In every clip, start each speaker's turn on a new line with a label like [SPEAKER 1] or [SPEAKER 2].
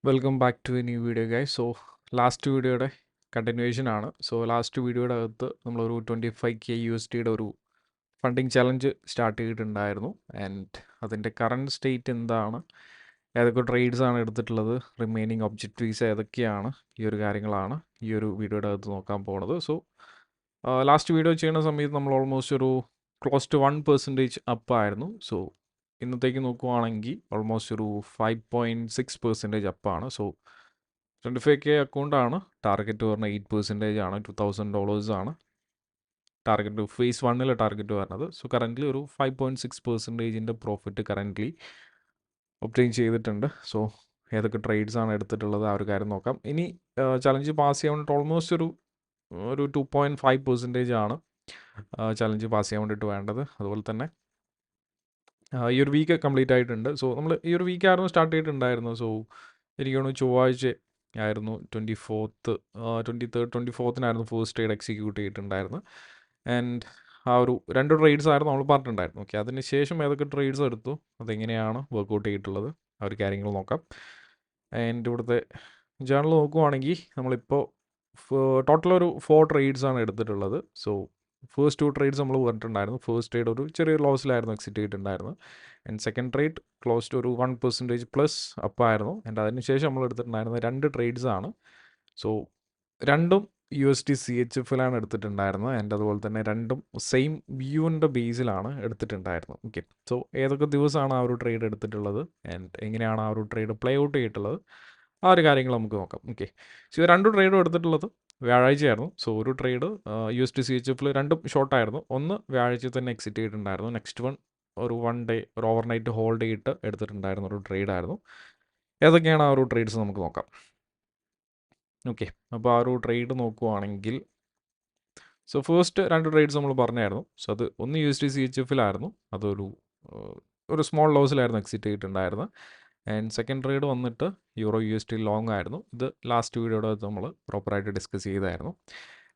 [SPEAKER 1] Welcome back to a new video guys. Last വീഡിയോയുടെ continuation ആണ്. Last വീഡിയോയുടെ അകത്ത് നമ്മളൊരു 25K USDയുടെ ഒരു ഫണ്ടിങ് ചലഞ്ച് സ്റ്റാർട്ട് ചെയ്തിട്ടുണ്ടായിരുന്നു. ആൻഡ് അതിൻ്റെ കറണ്ട് സ്റ്റേറ്റ് എന്താണ്, ഏതൊക്കെ ട്രേഡ്സ് ആണ് എടുത്തിട്ടുള്ളത്, റിമൈനിങ് ഒബ്ജക്റ്റീവ്സ് ഏതൊക്കെയാണ്, ഈ ഒരു കാര്യങ്ങളാണ് ഈ ഒരു വീഡിയോയുടെ അകത്ത് നോക്കാൻ പോകുന്നത്. ലാസ്റ്റ് വീഡിയോ ചെയ്യുന്ന സമയത്ത് നമ്മൾ ഓൾമോസ്റ്റ് ഒരു ക്ലോസ് ടു 1% അപ്പായിരുന്നു. ഇന്നത്തേക്ക് നോക്കുവാണെങ്കിൽ ഓൾമോസ്റ്റ് ഒരു 5.6% അപ്പാണ്. 25K അക്കൗണ്ടാണ്. ടാർഗറ്റ് പറഞ്ഞാൽ 8% ആണ്. $2,000 ആണ് ടാർഗറ്റ്. ഫേസ് 1 ടാർഗറ്റ് പറഞ്ഞത്. കറൻ്റ്ലി ഒരു 5.6%ൻ്റെ പ്രോഫിറ്റ് കറൻ്റ്ലി ഒബ്റ്റെയിൻ ചെയ്തിട്ടുണ്ട്. ഏതൊക്കെ ട്രേഡ്സ് ആണ് എടുത്തിട്ടുള്ളത് ആ ഒരു കാര്യം നോക്കാം. ഇനി ചലഞ്ച് പാസ് ചെയ്യാൻ വേണ്ടിയിട്ട് ഓൾമോസ്റ്റ് ഒരു 2.5% ആണ് ചലഞ്ച് പാസ് ചെയ്യാൻ വേണ്ടിയിട്ട് വേണ്ടത്. അതുപോലെ തന്നെ ഈ ഒരു വീക്ക് കംപ്ലീറ്റ് ആയിട്ടുണ്ട്. നമ്മൾ ഈ ഒരു വീക്കായിരുന്നു സ്റ്റാർട്ട് ചെയ്തിട്ടുണ്ടായിരുന്നു. എനിക്ക് തോന്നുന്നു ചൊവ്വാഴ്ച ആയിരുന്നു 24th ഫസ്റ്റ് ട്രേഡ് എക്സിക്യൂട്ട് ചെയ്തിട്ടുണ്ടായിരുന്നു. ആൻഡ് ആ ഒരു 2 ട്രേഡ്സ് ആയിരുന്നു നമ്മൾ പറഞ്ഞിട്ടുണ്ടായിരുന്നു. ഓക്കെ, അതിന് ശേഷം ഏതൊക്കെ ട്രേഡ്സ് എടുത്തു, അതെങ്ങനെയാണ് വർക്കൗട്ട് ചെയ്തിട്ടുള്ളത് ആ ഒരു കാര്യങ്ങൾ നോക്കാം. ആൻഡ് ഇവിടുത്തെ ജേണൽ നോക്കുവാണെങ്കിൽ നമ്മളിപ്പോൾ ടോട്ടൽ ഒരു 4 ട്രേഡ്സ് ആണ് എടുത്തിട്ടുള്ളത്. ഫസ്റ്റ് 2 ട്രേഡ്സ് നമ്മൾ പറഞ്ഞിട്ടുണ്ടായിരുന്നു. ഫസ്റ്റ് ട്രേഡ് ഒരു ചെറിയ ലോസിലായിരുന്നു എക്സിറ്റ് ചെയ്തിട്ടുണ്ടായിരുന്നത്. And second trade close to ഒരു 1% പ്ലസ് അപ്പായിരുന്നു. ആൻഡ് അതിനുശേഷം നമ്മൾ എടുത്തിട്ടുണ്ടായിരുന്നത് 2 ട്രേഡ്സ് ആണ്. രണ്ടും USD CHFലാണ് എടുത്തിട്ടുണ്ടായിരുന്നത്. ആൻഡ് അതുപോലെ തന്നെ രണ്ടും സെയിം വ്യൂവിൻ്റെ ബേസിലാണ് എടുത്തിട്ടുണ്ടായിരുന്നത്. ഓക്കെ, ഏതൊക്കെ ദിവസമാണ് ആ ഒരു ട്രേഡ് എടുത്തിട്ടുള്ളത് ആൻഡ് എങ്ങനെയാണ് ആ ഒരു ട്രേഡ് പ്ലേ ഔട്ട് ചെയ്തിട്ടുള്ളത് ആ ഒരു കാര്യങ്ങൾ നമുക്ക് നോക്കാം. ഓക്കെ, രണ്ട് ട്രേഡും എടുത്തിട്ടുള്ളത് വ്യാഴാഴ്ചയായിരുന്നു. ഒരു ട്രേഡ് USD CHFൽ രണ്ടും ഷോർട്ടായിരുന്നു. ഒന്ന് വ്യാഴാഴ്ച തന്നെ എക്സിറ്റ് ചെയ്തിട്ടുണ്ടായിരുന്നു. നെക്സ്റ്റ് വൺ ഒരു 1 ഡേ ഒരു ഓവർനൈറ്റ് ഹോൾഡ് ചെയ്തിട്ട് എടുത്തിട്ടുണ്ടായിരുന്ന ഒരു ട്രേഡായിരുന്നു. ഏതൊക്കെയാണ് ആ ഒരു ട്രേഡ്സ് നമുക്ക് നോക്കാം. ഓക്കെ, അപ്പോൾ ആ ഒരു ട്രേഡ് നോക്കുവാണെങ്കിൽ ഫസ്റ്റ് 2 ട്രേഡ്സ് നമ്മൾ പറഞ്ഞായിരുന്നു. അത് ഒന്ന് USD CHFലായിരുന്നു. ഒരു സ്മോൾ ലോസിലായിരുന്നു എക്സിറ്റ് ചെയ്തിട്ടുണ്ടായിരുന്നത്. ആൻഡ് സെക്കൻഡ് ട്രേഡ് വന്നിട്ട് EURUSD ലോങ് ആയിരുന്നു. ഇത് ലാസ്റ്റ് വീഡിയോയുടെ നമ്മൾ പ്രോപ്പറായിട്ട് ഡിസ്കസ് ചെയ്തായിരുന്നു.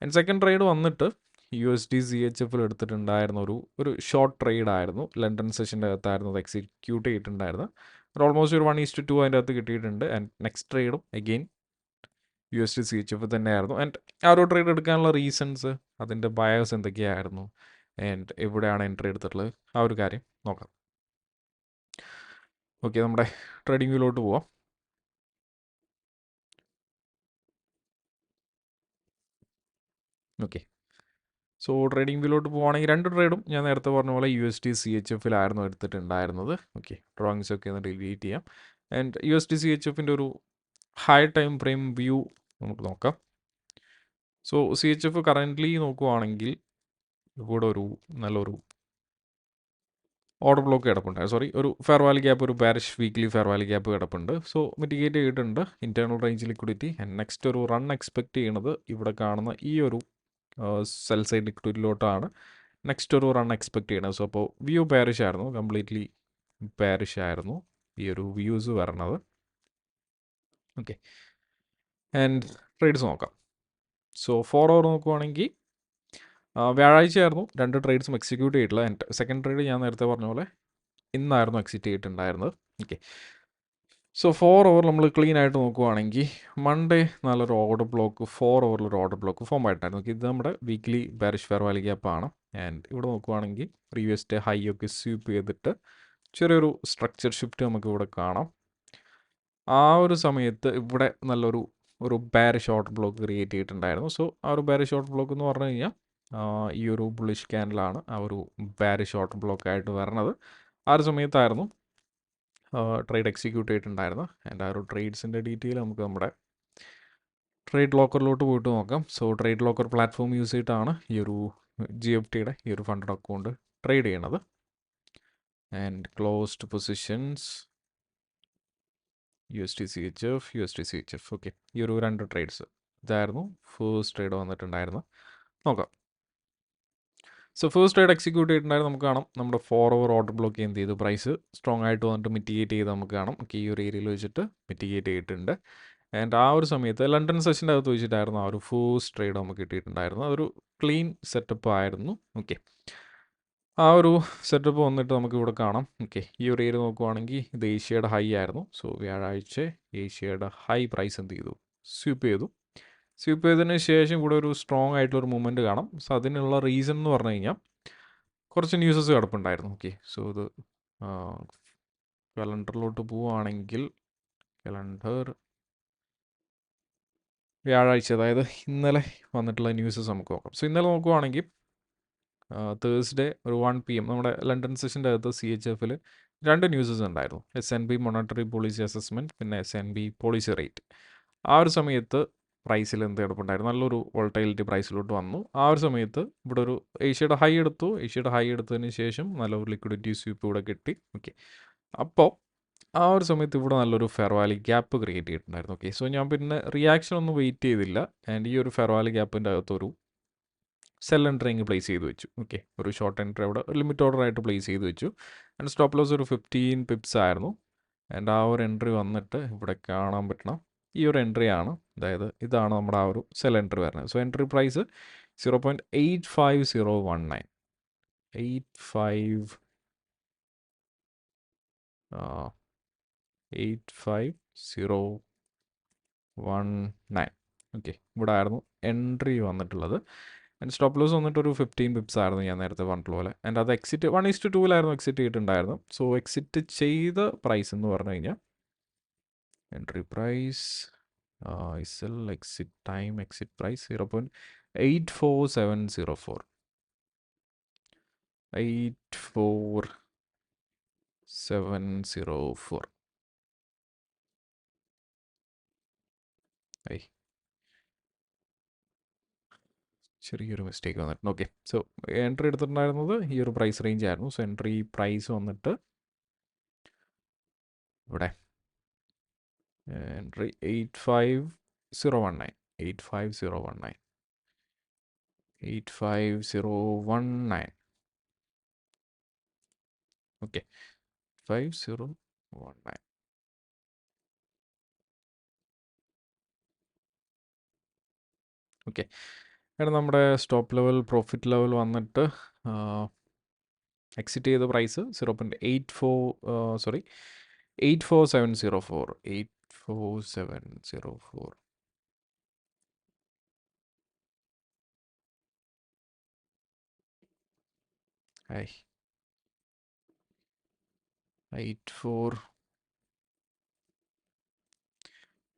[SPEAKER 1] ആൻഡ് സെക്കൻഡ് ട്രേഡ് വന്നിട്ട് USD CHFൽ എടുത്തിട്ടുണ്ടായിരുന്ന ഒരു ഷോർട്ട് ട്രേഡ് ആയിരുന്നു. ലണ്ടൻ സെഷൻ്റെ അകത്തായിരുന്നു അത് എക്സിക്യൂട്ട് ചെയ്തിട്ടുണ്ടായിരുന്നത്. ഓൾമോസ്റ്റ് ഒരു 1:2 അതിൻ്റെ അകത്ത് കിട്ടിയിട്ടുണ്ട്. ആൻഡ് നെക്സ്റ്റ് ട്രേഡും അഗെയിൻ USD CHF തന്നെയായിരുന്നു. ആൻഡ് ആ ഒരു ട്രേഡ് എടുക്കാനുള്ള റീസൺസ്, അതിൻ്റെ ബയേഴ്സ് എന്തൊക്കെയായിരുന്നു, ആൻഡ് എവിടെയാണ് എൻട്രി എടുത്തിട്ടുള്ളത് ആ ഒരു കാര്യം നോക്കാം. ഓക്കെ, നമ്മുടെ ട്രേഡിംഗ് വ്യൂലോട്ട് പോവാം. ഓക്കെ, ട്രേഡിംഗ് വ്യൂലോട്ട് പോവുകയാണെങ്കിൽ 2 ട്രേഡും ഞാൻ നേരത്തെ പറഞ്ഞ പോലെ USD CHFലായിരുന്നു എടുത്തിട്ടുണ്ടായിരുന്നത്. ഓക്കെ, ഡ്രോയിങ്സ് ഒക്കെ ഒന്ന് ഡിലീറ്റ് ചെയ്യാം. ആൻഡ് USD CHFൻ്റെ ഒരു ഹൈ ടൈം ഫ്രെയിം വ്യൂ നമുക്ക് നോക്കാം. CHF കറൻ്റ്ലി നോക്കുവാണെങ്കിൽ ഇവിടെ ഒരു നല്ലൊരു ഓർഡർ ബ്ലോക്ക് കിടപ്പുണ്ട്. ഒരു ഫെയർ വാല്യൂ ഗ്യാപ്പ്, ഒരു parish weekly fair value gap കിടപ്പുണ്ട്. മിറ്റിഗേറ്റ് ചെയ്തിട്ടുണ്ട് internal range liquidity. And next ഒരു റൺ എക്സ്പെക്ട് ചെയ്യുന്നത് ഇവിടെ കാണുന്ന ഈ ഒരു സെൽ സൈഡ് ലിക്വിഡിറ്റിയിലോട്ടാണ് നെക്സ്റ്റ് ഒരു റൺ എക്സ്പെക്ട് ചെയ്യണത്. അപ്പോൾ വ്യൂ പാരിഷ് ആയിരുന്നു, കംപ്ലീറ്റ്ലി പാരിഷ് ആയിരുന്നു ഈ ഒരു വ്യൂസ് വരണത്. ഓക്കെ, ആൻഡ് ട്രേഡ്സ് നോക്കാം. 4 അവർ നോക്കുവാണെങ്കിൽ വ്യാഴാഴ്ചയായിരുന്നു 2 ട്രേഡ്സും എക്സിക്യൂട്ട് ചെയ്തിട്ടുള്ളത്. ആൻഡ് സെക്കൻഡ് ട്രേഡ് ഞാൻ നേരത്തെ പറഞ്ഞ പോലെ ഇന്നായിരുന്നു എക്സിറ്റ് ചെയ്തിട്ടുണ്ടായിരുന്നത്. ഓക്കെ, 4 അവർ നമ്മൾ ക്ലീൻ ആയിട്ട് നോക്കുവാണെങ്കിൽ മൺഡേ നല്ലൊരു ഓർഡർ ബ്ലോക്ക് 4 അവറിലൊരു ഓർഡർ ബ്ലോക്ക് ഫോം ആയിട്ടായിരുന്നു. ഇത് നമ്മുടെ വീക്ക്ലി ബാരിഷ് ഫെയർ വാല്യൂ ഗ്യാപ്പാണ്. ആൻഡ് ഇവിടെ നോക്കുവാണെങ്കിൽ പ്രീവിയസ് ഡേ ഹൈ ഒക്കെ സ്വീപ്പ് ചെയ്തിട്ട് ചെറിയൊരു സ്ട്രക്ചർ ഷിഫ്റ്റ് നമുക്ക് ഇവിടെ കാണാം. ആ ഒരു സമയത്ത് ഇവിടെ ഒരു ബാരിഷ് ഓർഡർ ബ്ലോക്ക് ക്രിയേറ്റ് ചെയ്തിട്ടുണ്ടായിരുന്നു. ആ ഒരു ബാരിഷ് ഓർഡർ ബ്ലോക്ക് എന്ന് പറഞ്ഞു കഴിഞ്ഞാൽ ഈ ഒരു ബുള്ളിഷ് ക്യാൻഡിലാണ് ആ ഒരു ബാരിഷ് ഓർഡർ ബ്ലോക്ക് ആയിട്ട് വരണത്. ആ ഒരു സമയത്തായിരുന്നു ട്രേഡ് എക്സിക്യൂട്ട് ചെയ്തിട്ടുണ്ടായിരുന്നു. ആൻഡ് ആ ഒരു ട്രേഡ്സിൻ്റെ ഡീറ്റെയിൽ നമുക്ക് നമ്മുടെ ട്രേഡ് ലോക്കറിലോട്ട് പോയിട്ട് നോക്കാം. ട്രേഡ് ലോക്കർ പ്ലാറ്റ്ഫോം യൂസ് ചെയ്തിട്ടാണ് ഈ ഒരു GFTയുടെ ഈ ഒരു ഫണ്ടഡ് അക്കൗണ്ട് ട്രേഡ് ചെയ്യണത്. And closed positions USD CHF. Okay, ഈ ഒരു 2 ട്രേഡ്സ് ഇതായിരുന്നു ഫസ്റ്റ് ട്രേഡ് വന്നിട്ടുണ്ടായിരുന്നു. നോക്കാം. ഫസ്റ്റ് ട്രേഡ് എക്സിക്യൂട്ട് ചെയ്തിട്ടുണ്ടായിരുന്നു. നമുക്ക് കാണാം നമ്മുടെ 4 അവർ ഓർഡർ ബ്ലോക്ക് എന്ത് ചെയ്തു, പ്രൈസ് സ്ട്രോങ് ആയിട്ട് വന്നിട്ട് മിറ്റിഗേറ്റ് ചെയ്ത് നമുക്ക് കാണാം. ഈ ഒരു ഏരിയയിൽ വെച്ചിട്ട് മിറ്റിഗേറ്റ് ചെയ്തിട്ടുണ്ട്. ആൻഡ് ആ ഒരു സമയത്ത് ലണ്ടൻ സെഷൻ്റെ അകത്ത് വെച്ചിട്ടായിരുന്നു ആ ഒരു ഫസ്റ്റ് ട്രേഡ് നമുക്ക് കിട്ടിയിട്ടുണ്ടായിരുന്നു. അതൊരു ക്ലീൻ സെറ്റപ്പ് ആയിരുന്നു. ഓക്കെ, ആ ഒരു സെറ്റപ്പ് വന്നിട്ട് നമുക്കിവിടെ കാണാം. ഓക്കെ, ഈ ഒരു ഏരിയ നോക്കുവാണെങ്കിൽ ഇത് ഏഷ്യയുടെ ഹൈ ആയിരുന്നു. സോ വ്യാഴാഴ്ച ഏഷ്യയുടെ ഹൈ പ്രൈസ് എന്ത് ചെയ്തു? സ്വീപ്പ് ചെയ്തു. സ്വീപ്പ് ചെയ്തതിന് ശേഷം ഇവിടെ ഒരു സ്ട്രോങ് ആയിട്ടുള്ളൊരു മൂവ്മെൻറ്റ് കാണാം. സോ അതിനുള്ള റീസൺ എന്ന് പറഞ്ഞു കഴിഞ്ഞാൽ കുറച്ച് ന്യൂസസ് കിടപ്പുണ്ടായിരുന്നു. ഓക്കെ, സോ ഇത് കലണ്ടറിലോട്ട് പോവുകയാണെങ്കിൽ കലണ്ടർ വ്യാഴാഴ്ച, അതായത് ഇന്നലെ വന്നിട്ടുള്ള ന്യൂസസ് നമുക്ക് നോക്കാം. സോ ഇന്നലെ നോക്കുവാണെങ്കിൽ തേഴ്സ്ഡേ ഒരു 1 PM നമ്മുടെ ലണ്ടൻ സെഷൻ്റെ അകത്ത് CHF-ൽ 2 ന്യൂസസ് ഉണ്ടായിരുന്നു. SNB മൊണറ്ററി പോളിസി അസസ്മെൻറ്റ്, പിന്നെ SNB പോളിസി റേറ്റ്. ആ ഒരു സമയത്ത് പ്രൈസിൽ എന്ത് കിടപ്പുണ്ടായിരുന്നു? നല്ലൊരു വോൾട്ടൈലിറ്റി പ്രൈസിലോട്ട് വന്നു. ആ ഒരു സമയത്ത് ഇവിടെ ഒരു ഏഷ്യയുടെ ഹൈ എടുത്തു. ഏഷ്യയുടെ ഹൈ എടുത്തതിന് ശേഷം നല്ലൊരു ലിക്വിഡിറ്റി സ്വീപ്പ് ഇവിടെ കിട്ടി. ഓക്കെ, അപ്പോൾ ആ ഒരു സമയത്ത് ഇവിടെ നല്ലൊരു ഫെയർ വാലി ഗ്യാപ്പ് ക്രിയേറ്റ് ചെയ്തിട്ടുണ്ടായിരുന്നു. ഓക്കെ, സോ ഞാൻ പിന്നെ റിയാക്ഷൻ ഒന്നും വെയിറ്റ് ചെയ്തില്ല. ആൻഡ് ഈ ഒരു ഫെയർ വാലി ഗ്യാപ്പിൻ്റെ അകത്തൊരു സെൽ എൻട്രി അങ്ങ് പ്ലേസ് ചെയ്ത് വെച്ചു. ഓക്കെ, ഒരു ഷോർട്ട് എൻട്രി അവിടെ ഒരു ലിമിറ്റ് ഓർഡർ ആയിട്ട് പ്ലേസ് ചെയ്ത് വെച്ചു. ആൻഡ് സ്റ്റോപ്പ് ലോസ് ഒരു 15 pips ആയിരുന്നു. ആൻഡ് ആ ഒരു എൻട്രി വന്നിട്ട് ഇവിടെ കാണാൻ പറ്റണം, ഈ ഒരു എൻട്രി ആണ്. അതായത് ഇതാണ് നമ്മുടെ ആ ഒരു സെൽ എൻട്രി വരുന്നത്. So entry price 0.85019, 85019. ഓക്കെ, ഇവിടെ ആയിരുന്നു എൻട്രി വന്നിട്ടുള്ളത്. ആൻഡ് സ്റ്റോപ്പ് ലോസ് വന്നിട്ട് ഒരു 15 pips ആയിരുന്നു ഞാൻ നേരത്തെ പറഞ്ഞിട്ടുള്ള പോലെ. ആൻഡ് അത് എക്സിറ്റ് 1:2 എക്സിറ്റ് ചെയ്തിട്ടുണ്ടായിരുന്നു. സോ എക്സിറ്റ് ചെയ്ത പ്രൈസ് എന്ന് പറഞ്ഞു കഴിഞ്ഞാൽ എൻട്രി പ്രൈസ് ഇസൽ എക്സിറ്റ് ടൈം എക്സിറ്റ് പ്രൈസ് 0.84704, 84704. ചെറിയൊരു മിസ്റ്റേക്ക് വന്നിട്ടുണ്ട്. ഓക്കെ, സോ എൻട്രി എടുത്തിട്ടുണ്ടായിരുന്നത് ഈ ഒരു പ്രൈസ് റേഞ്ച് ആയിരുന്നു. സോ എൻട്രി പ്രൈസ് വന്നിട്ട് ഇവിടെ എൻട്രി 85019, 85019, 85019. ഓക്കെ, 5019. ഓക്കെ, കാരണം നമ്മുടെ സ്റ്റോപ്പ് ലെവൽ പ്രോഫിറ്റ് ലെവൽ വന്നിട്ട് എക്സിറ്റ് ചെയ്ത പ്രൈസ് 84704, 84704. I 84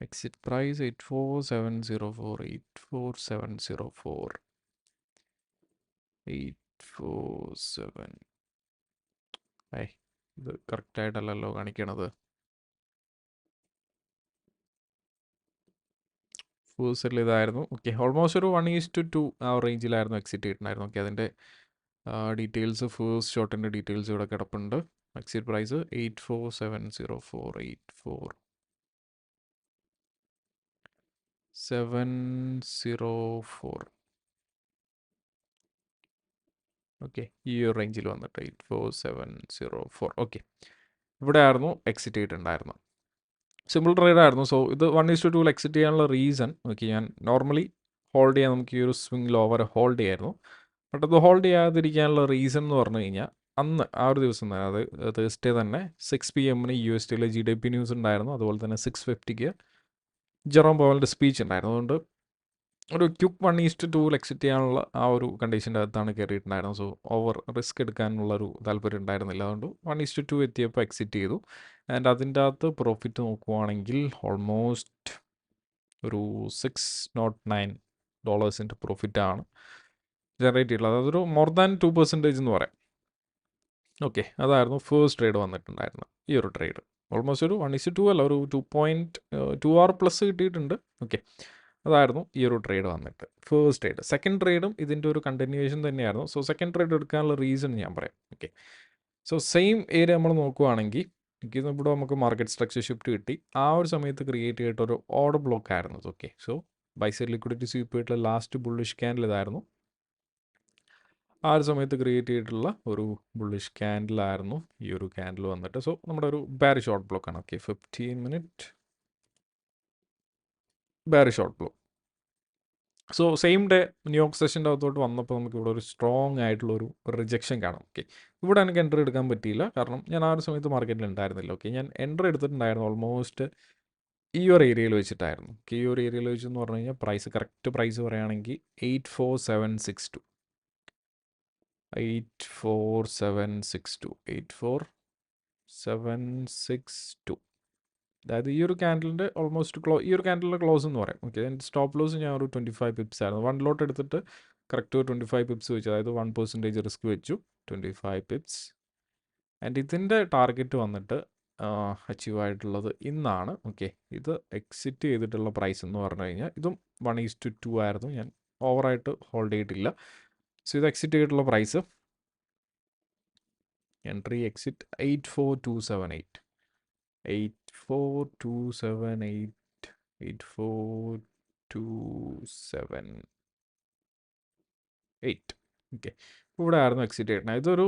[SPEAKER 1] exit price 84704, 84704, 847. ഇത് കറക്റ്റായിട്ടല്ലല്ലോ കാണിക്കണത്. ഫൂസറിൽ ഇതായിരുന്നു. ഓക്കെ, ഓൾമോസ്റ്റ് ഒരു 1:2 ആ റേഞ്ചിലായിരുന്നു എക്സിറ്റ് ചെയ്തിട്ടുണ്ടായിരുന്നു. ഓക്കെ, അതിൻ്റെ ഡീറ്റെയിൽസ് ഫേസ്റ്റ് ഷോട്ടിൻ്റെ ഡീറ്റെയിൽസ് ഇവിടെ കിടപ്പുണ്ട്. Exit price 84704, 84704. ഓക്കെ, ഈ ഒരു റേഞ്ചിൽ വന്നിട്ട് 84704. ഓക്കെ, ഇവിടെ ആയിരുന്നു എക്സിറ്റ് ചെയ്തിട്ടുണ്ടായിരുന്നത്. സിമ്പിൾ ട്രേഡ് ആയിരുന്നു. സോ ഇത് 1:2 എക്സിറ്റ് ചെയ്യാനുള്ള റീസൺ, ഓക്കെ, ഞാൻ നോർമലി ഹോൾഡ് ചെയ്യാൻ നമുക്ക് ഈ ഒരു സ്വിംഗ് ലോവർ ഹോൾഡ് ചെയ്യായിരുന്നു. ബട്ട് അത് ഹോൾഡ് ചെയ്യാതിരിക്കാനുള്ള റീസൺ എന്ന് പറഞ്ഞു കഴിഞ്ഞാൽ അന്ന് ആ ഒരു ദിവസം തന്നെ, അത് തേഴ്സ്ഡേ തന്നെ 6 PM USDയിലെ GDP ന്യൂസ് ഉണ്ടായിരുന്നു. അതുപോലെ തന്നെ 6:50 ജെറോം പവലിൻ്റെ സ്പീച്ച് ഉണ്ടായിരുന്നു. അതുകൊണ്ട് ഒരു ക്വിക്ക് 1:2 എക്സിറ്റ് ചെയ്യാനുള്ള ആ ഒരു കണ്ടീഷൻ്റെ അകത്താണ് കയറിയിട്ടുണ്ടായിരുന്നത്. സോ ഓവർ റിസ്ക് എടുക്കാനുള്ളൊരു താല്പര്യം ഉണ്ടായിരുന്നില്ല. അതുകൊണ്ട് 1:2 എത്തിയപ്പോൾ എക്സിറ്റ് ചെയ്തു. ആൻഡ് അതിൻ്റെ അകത്ത് പ്രോഫിറ്റ് നോക്കുവാണെങ്കിൽ ഓൾമോസ്റ്റ് ഒരു $609 പ്രോഫിറ്റാണ് ജനറേറ്റ് ചെയ്തിട്ടുള്ളത്. അതൊരു മോർ ദാൻ 2% എന്ന് പറയാം. ഓക്കെ, അതായിരുന്നു ഫേസ്റ്റ് ട്രേഡ് വന്നിട്ടുണ്ടായിരുന്നത്. ഈ ഒരു ട്രേഡ് ഓൾമോസ്റ്റ് ഒരു 1:2 അല്ല, ഒരു 2.2 പ്ലസ് കിട്ടിയിട്ടുണ്ട്. ഓക്കെ, അതായിരുന്നു ഈ ഒരു ട്രേഡ് വന്നിട്ട് ഫേസ്റ്റ് ട്രേഡ്. സെക്കൻഡ് ട്രേഡും ഇതിൻ്റെ ഒരു കണ്ടിന്യൂവേഷൻ തന്നെയായിരുന്നു. സോ സെക്കൻഡ് ട്രേഡ് എടുക്കാനുള്ള റീസൺ ഞാൻ പറയാം. ഓക്കെ, സോ സെയിം ഏരിയ നമ്മൾ നോക്കുവാണെങ്കിൽ ഇവിടെ നമുക്ക് മാർക്കറ്റ് സ്ട്രക്ചർ ഷിഫ്റ്റ് കിട്ടി. ആ ഒരു സമയത്ത് ക്രിയേറ്റ് ചെയ്തിട്ടൊരു ഓർഡർ ബ്ലോക്ക് ആയിരുന്നു. ഓക്കെ, സോ ബൈസൈഡ് ലിക്വിഡിറ്റി സ്വീപ്പ് ചെയ്തിട്ടുള്ള ലാസ്റ്റ് ബുള്ളിഷ് ക്യാൻഡിൽ ഇതായിരുന്നു. ആ ഒരു സമയത്ത് ക്രിയേറ്റ് ചെയ്തിട്ടുള്ള ഒരു ബുള്ളിഷ് ക്യാൻഡിലായിരുന്നു ഈ ഒരു ക്യാൻഡിൽ വന്നിട്ട്. സോ നമ്മുടെ ഒരു ബാരി ഷോർട്ട് ബ്ലോക്ക് ആണ്. Okay, 15 minute bearish short block. So same day New York സെഷൻ്റെ അകത്തോട്ട് വന്നപ്പോൾ നമുക്ക് ഇവിടെ ഒരു സ്ട്രോങ് ആയിട്ടുള്ളൊരു റിജക്ഷൻ കാണാം. ഓക്കെ, ഇവിടെ എനിക്ക് എൻട്രി എടുക്കാൻ പറ്റിയില്ല, കാരണം ഞാൻ ആ ഒരു സമയത്ത് മാർക്കറ്റിൽ ഉണ്ടായിരുന്നില്ല. ഓക്കെ, ഞാൻ എൻട്രി എടുത്തിട്ടുണ്ടായിരുന്നു ഓൾമോസ്റ്റ് ഈ ഒരു ഏരിയയിൽ വെച്ചിട്ടായിരുന്നു. ഈ ഒരു ഏരിയയിൽ വെച്ചെന്ന് പറഞ്ഞു കഴിഞ്ഞാൽ കറക്റ്റ് പ്രൈസ് പറയുകയാണെങ്കിൽ 84762 84762 അതായത് ഈ ഒരു ക്യാൻഡലിൻ്റെ ഓൾമോസ്റ്റ് ഈ ഒരു ക്യാൻഡലിൻ്റെ ക്ലോസ് എന്ന് പറയും. ഓക്കെ, സ്റ്റോപ്പ് ലോസ് ഞാൻ ഒരു 25 പിപ്സ് ആയിരുന്നു. 1 ലോട്ട് എടുത്തിട്ട് കറക്റ്റ് ഒരു 25 പിപ്സ് വെച്ചു, അതായത് 1% റിസ്ക് വെച്ചു, 25 പിപ്സ്. ആൻഡ് ഇതിൻ്റെ ടാർഗറ്റ് വന്നിട്ട് അച്ചീവ് ആയിട്ടുള്ളത് ഇന്നാണ്. ഓക്കെ, ഇത് എക്സിറ്റ് ചെയ്തിട്ടുള്ള പ്രൈസ് എന്ന് പറഞ്ഞു കഴിഞ്ഞാൽ ഇതും 1:2 ആയിരുന്നു. ഞാൻ ഓവറായിട്ട് ഹോൾഡ് ചെയ്തിട്ടില്ല. സോ ഇത് എക്സിറ്റ് ചെയ്തിട്ടുള്ള പ്രൈസ് എൻട്രി എക്സിറ്റ് 84278 84278. ഓക്കെ, ഇവിടെ ആയിരുന്നു എക്സിറ്റ് ചെയ്യണം. ഇതൊരു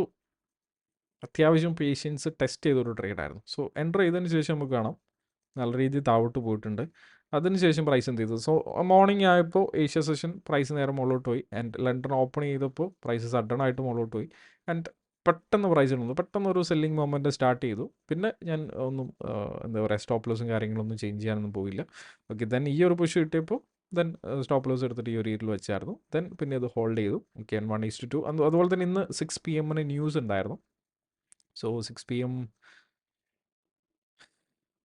[SPEAKER 1] അത്യാവശ്യം പേഷ്യൻസ് ടെസ്റ്റ് ചെയ്തൊരു ട്രേഡായിരുന്നു. സോ എൻ്റർ ചെയ്തതിന് ശേഷം നമുക്ക് കാണാം നല്ല രീതിയിൽ താഴോട്ട് പോയിട്ടുണ്ട്. അതിനുശേഷം പ്രൈസ് എന്ത് ചെയ്തു? സോ മോർണിംഗ് ആയപ്പോൾ ഏഷ്യ സെഷൻ പ്രൈസ് നേരെ മുകളിലോട്ട് പോയി. ആൻഡ് ലണ്ടൻ ഓപ്പൺ ചെയ്തപ്പോൾ പ്രൈസ് സഡൻ ആയിട്ട് മുകളിലോട്ട് പോയി. ആൻഡ് പെട്ടെന്ന് പ്രൈസ് ഇടുന്നു, പെട്ടെന്ന് ഒരു സെല്ലിംഗ് മൊമെൻ്റ് സ്റ്റാർട്ട് ചെയ്തു. പിന്നെ ഞാൻ ഒന്നും എന്താ പറയുക, സ്റ്റോപ്പ് ലോസും കാര്യങ്ങളൊന്നും ചേഞ്ച് ചെയ്യാനൊന്നും പോയില്ല. ഓക്കെ, ദെൻ ഈ ഒരു പുഷ് കിട്ടിയപ്പോൾ ദെൻ സ്റ്റോപ്പ് ലോസ് എടുത്തിട്ട് ഈ ഒരു രീതിയിൽ വെച്ചായിരുന്നു. ദെൻ പിന്നെ അത് ഹോൾഡ് ചെയ്തു. ഓക്കെ, 1:2. അതുപോലെ തന്നെ ഇന്ന് 6 PM ന്യൂസ് ഉണ്ടായിരുന്നു. സോ 6 PM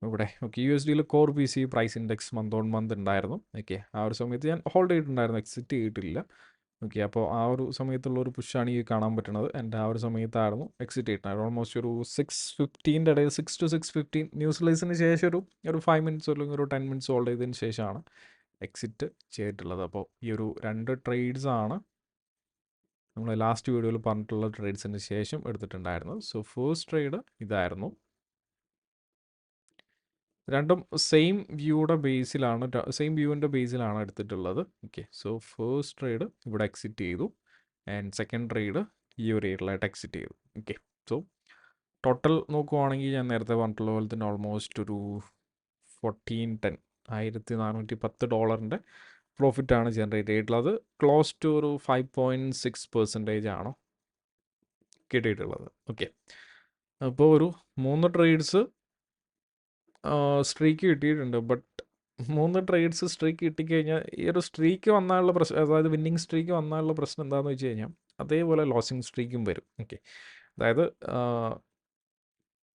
[SPEAKER 1] ഇവിടെ ഓക്കെ, USDയിൽ core P C price index month on month ഉണ്ടായിരുന്നു. ഓക്കെ, ആ ഒരു സമയത്ത് ഞാൻ ഹോൾഡ് ചെയ്തിട്ടുണ്ടായിരുന്നു, എക്സിറ്റ് ചെയ്തിട്ടില്ല. ഓക്കെ, അപ്പോൾ ആ ഒരു സമയത്തുള്ള ഒരു പുഷാണ് ഈ കാണാൻ പറ്റുന്നത്. എൻ്റെ ആ ഒരു സമയത്തായിരുന്നു എക്സിറ്റ് ചെയ്തിട്ടുണ്ടായിരുന്നു. ഓൾമോസ്റ്റ് ഒരു 6:15 ഇടയിൽ 6 to 6:15 ന്യൂസ് റിലീസിന് ശേഷം ഒരു 5 മിനിറ്റ്സ് അല്ലെങ്കിൽ ഒരു 10 മിനിറ്റ്സ് ഹോൾഡ് ചെയ്തതിന് ശേഷമാണ് എക്സിറ്റ് ചെയ്തിട്ടുള്ളത്. അപ്പോൾ ഈ ഒരു 2 ട്രേഡ്സ് ആണ് നമ്മൾ ലാസ്റ്റ് വീഡിയോയിൽ പറഞ്ഞിട്ടുള്ള ട്രേഡ്സിന് ശേഷം എടുത്തിട്ടുണ്ടായിരുന്നത്. സോ ഫസ്റ്റ് ട്രേഡ് ഇതായിരുന്നു. രണ്ടും സെയിം വ്യൂവിൻ്റെ ബേസിലാണ് എടുത്തിട്ടുള്ളത്. ഓക്കെ, സോ ഫസ്റ്റ് ട്രേഡ് ഇവിടെ എക്സിറ്റ് ചെയ്തു. ആൻഡ് സെക്കൻഡ് ട്രേഡ് ഈ ഒരു ഏരിയയിലായിട്ട് എക്സിറ്റ് ചെയ്തു. ഓക്കെ, സോ ടോട്ടൽ നോക്കുവാണെങ്കിൽ ഞാൻ നേരത്തെ പറഞ്ഞിട്ടുള്ള പോലെ തന്നെ ഓൾമോസ്റ്റ് ഒരു 1410 $1410 പ്രോഫിറ്റാണ് ജനറേറ്റ് ചെയ്തിട്ടുള്ളത്. ക്ലോസ് ടു ഒരു 5.6% ആണ് കിട്ടിയിട്ടുള്ളത്. ഓക്കെ, അപ്പോൾ ഒരു 3 ട്രേഡ്സ് സ്ട്രീക്ക് കിട്ടിയിട്ടുണ്ട്. ബട്ട് 3 ട്രേഡ്സ് സ്ട്രീക്ക് കിട്ടിക്കഴിഞ്ഞാൽ ഈ ഒരു സ്ട്രീക്ക് വന്നാലുള്ള പ്രശ്നം, അതായത് വിന്നിങ് സ്ട്രീക്ക് വന്നാലുള്ള പ്രശ്നം എന്താണെന്ന് വെച്ച് കഴിഞ്ഞാൽ അതേപോലെ ലോസിങ് സ്ട്രീക്കും വരും. ഓക്കെ, അതായത്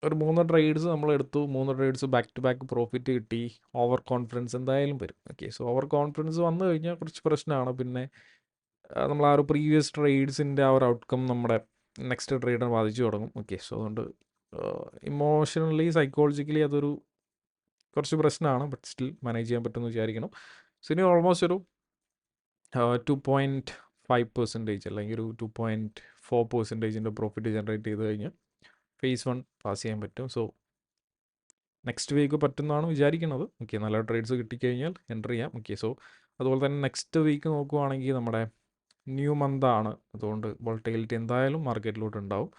[SPEAKER 1] ഒരു 3 ട്രേഡ്സ് നമ്മൾ എടുത്തു, 3 trades back to back profit കിട്ടി, ഓവർ കോൺഫിഡൻസ് എന്തായാലും വരും. ഓക്കെ, സോ ഓവർ കോൺഫിഡൻസ് വന്നു കഴിഞ്ഞാൽ കുറച്ച് പ്രശ്നമാണ്. പിന്നെ നമ്മൾ ആ ഒരു പ്രീവിയസ് ട്രേഡ്സിൻ്റെ ആ ഒരു ഔട്ട്കം നമ്മുടെ നെക്സ്റ്റ് ട്രേഡിനെ ബാധിച്ചു തുടങ്ങും. ഓക്കെ, സോ അതുകൊണ്ട് ഇമോഷണലി സൈക്കോളജിക്കലി അതൊരു കുറച്ച് പ്രശ്നമാണ്. ബട്ട് സ്റ്റിൽ മാനേജ് ചെയ്യാൻ പറ്റുമെന്ന് വിചാരിക്കണം. സോ ഇനി ഓൾമോസ്റ്റ് ഒരു 2.5% അല്ലെങ്കിൽ ഒരു 2.4% പ്രോഫിറ്റ് ജനറേറ്റ് ചെയ്ത് കഴിഞ്ഞാൽ phase 1 പാസ് ചെയ്യാൻ പറ്റും. സോ നെക്സ്റ്റ് വീക്ക് പറ്റുന്നതാണ് വിചാരിക്കുന്നത്. ഓക്കെ, നല്ല ട്രേഡ്സ് കിട്ടിക്കഴിഞ്ഞാൽ എൻ്റർ ചെയ്യാം. ഓക്കെ, സോ അതുപോലെ തന്നെ നെക്സ്റ്റ് വീക്ക് നോക്കുവാണെങ്കിൽ നമ്മുടെ ന്യൂ മന്ത് ആണ്. അതുകൊണ്ട് വോൾട്ടൈലിറ്റി എന്തായാലും മാർക്കറ്റിലോട്ട് ഉണ്ടാവും.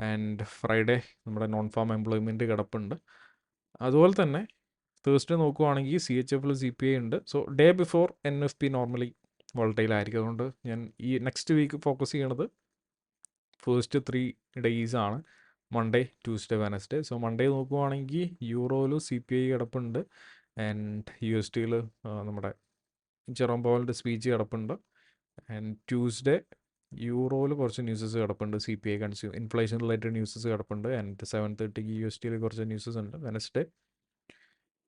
[SPEAKER 1] ആൻഡ് ഫ്രൈഡേ നമ്മുടെ നോൺ ഫാം എംപ്ലോയ്മെൻറ്റ് കിടപ്പുണ്ട്. അതുപോലെ തന്നെ തേഴ്സ്ഡേ നോക്കുവാണെങ്കിൽ CHF CPI ഉണ്ട്. So day before NFP normally വോൾട്ടൈലായിരിക്കും. അതുകൊണ്ട് ഞാൻ ഈ നെക്സ്റ്റ് വീക്ക് ഫോക്കസ് ചെയ്യണത് ഫസ്റ്റ് 3 days ആണ്, Monday, Tuesday, Wednesday. So Monday നോക്കുവാണെങ്കിൽ യൂറോയിൽ CPI കിടപ്പുണ്ട്. ആൻഡ് USDയിൽ നമ്മുടെ ജെറോം പവലിൻ്റെ സ്പീച്ച് കിടപ്പുണ്ട്. ആൻഡ് ട്യൂസ്ഡേ യൂറോയിൽ കുറച്ച് ന്യൂസസ് കിടപ്പുണ്ട്, CPI ഇൻഫ്ലേഷൻ റിലേറ്റഡ് ന്യൂസസ് കിടപ്പുണ്ട്. ആൻഡ് 7:30 USDയിൽ കുറച്ച് ന്യൂസസ് ഉണ്ട്. Wednesday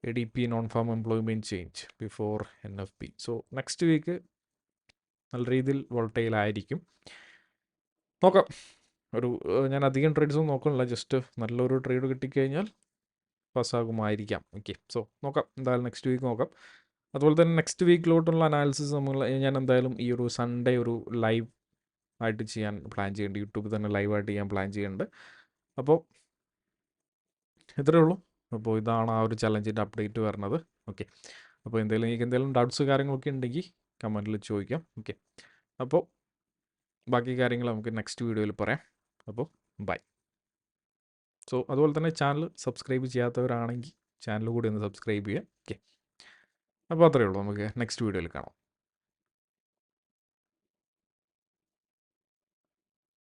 [SPEAKER 1] ADP non farm employment change before NFP. So next week നല്ല രീതിയിൽ വോൾട്ടൈലായിരിക്കും. നോക്കാം. ഞാൻ അധികം ട്രേഡ്സൊന്നും നോക്കണില്ല, ജസ്റ്റ് നല്ലൊരു ട്രേഡ് കിട്ടിക്കഴിഞ്ഞാൽ പാസ്സാകുമായിരിക്കാം. ഓക്കെ, സോ നോക്കാം, എന്തായാലും നെക്സ്റ്റ് വീക്ക് നോക്കാം. അതുപോലെ തന്നെ നെക്സ്റ്റ് വീക്കിലോട്ടുള്ള അനാലിസിസ് ഞാൻ എന്തായാലും ഈ ഒരു സൺഡേ ഒരു ലൈവ് ആയിട്ട് ചെയ്യാൻ പ്ലാൻ ചെയ്യുന്നുണ്ട്. യൂട്യൂബിൽ തന്നെ ലൈവായിട്ട് ചെയ്യാൻ പ്ലാൻ ചെയ്യുന്നുണ്ട്. അപ്പോൾ ഇത്രയേ ഉള്ളൂ. അപ്പോൾ ഇതാണ് ആ ഒരു ചലഞ്ചിൻ്റെ അപ്ഡേറ്റ് വരുന്നത്. ഓക്കെ, അപ്പോൾ എനിക്ക് എന്തെങ്കിലും ഡൗട്ട്സ് കാര്യങ്ങളൊക്കെ ഉണ്ടെങ്കിൽ കമൻറ്റിൽ ചോദിക്കാം. ഓക്കെ, അപ്പോൾ ബാക്കി കാര്യങ്ങൾ നമുക്ക് നെക്സ്റ്റ് വീഡിയോയിൽ പറയാം. അപ്പോൾ ബൈ. സോ അതുപോലെ തന്നെ ചാനൽ സബ്സ്ക്രൈബ് ചെയ്യാത്തവരാണെങ്കിൽ ചാനൽ കൂടി ഒന്ന് സബ്സ്ക്രൈബ് ചെയ്യുക. ഓക്കെ, അപ്പോൾ അത്രയേ ഉള്ളൂ. നമുക്ക് നെക്സ്റ്റ് വീഡിയോയിൽ കാണാം.